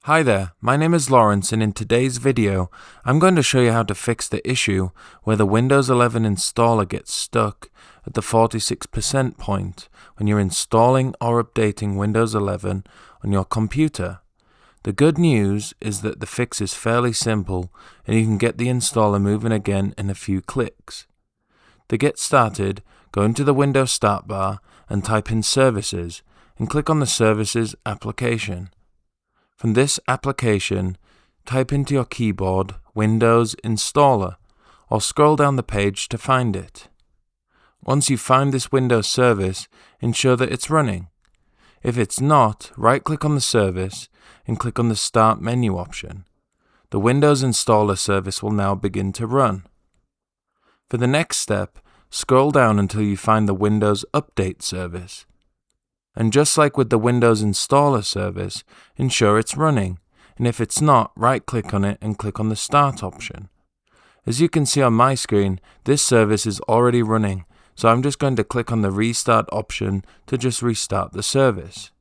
Hi there, my name is Lawrence, and in today's video, I'm going to show you how to fix the issue where the Windows 11 installer gets stuck at the 46% point when you're installing or updating Windows 11 on your computer. The good news is that the fix is fairly simple and you can get the installer moving again in a few clicks. To get started, go into the Windows Start bar and type in Services and click on the Services application. From this application, type into your keyboard Windows Installer or scroll down the page to find it. Once you find this Windows service, ensure that it's running. If it's not, right-click on the service and click on the Start menu option. The Windows Installer service will now begin to run. For the next step, scroll down until you find the Windows Update service. And just like with the Windows Installer service, ensure it's running, and if it's not, right-click on it and click on the Start option. As you can see on my screen, this service is already running, so I'm just going to click on the Restart option to just restart the service.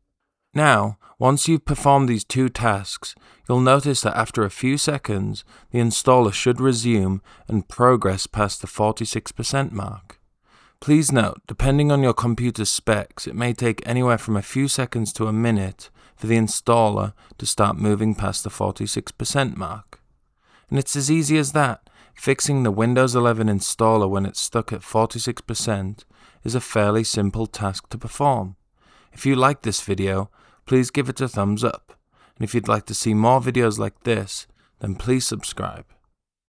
Now, once you've performed these two tasks, you'll notice that after a few seconds, the installer should resume and progress past the 46% mark. Please note, depending on your computer's specs, it may take anywhere from a few seconds to a minute for the installer to start moving past the 46% mark. And it's as easy as that. Fixing the Windows 11 installer when it's stuck at 46% is a fairly simple task to perform. If you like this video, please give it a thumbs up. And if you'd like to see more videos like this, then please subscribe.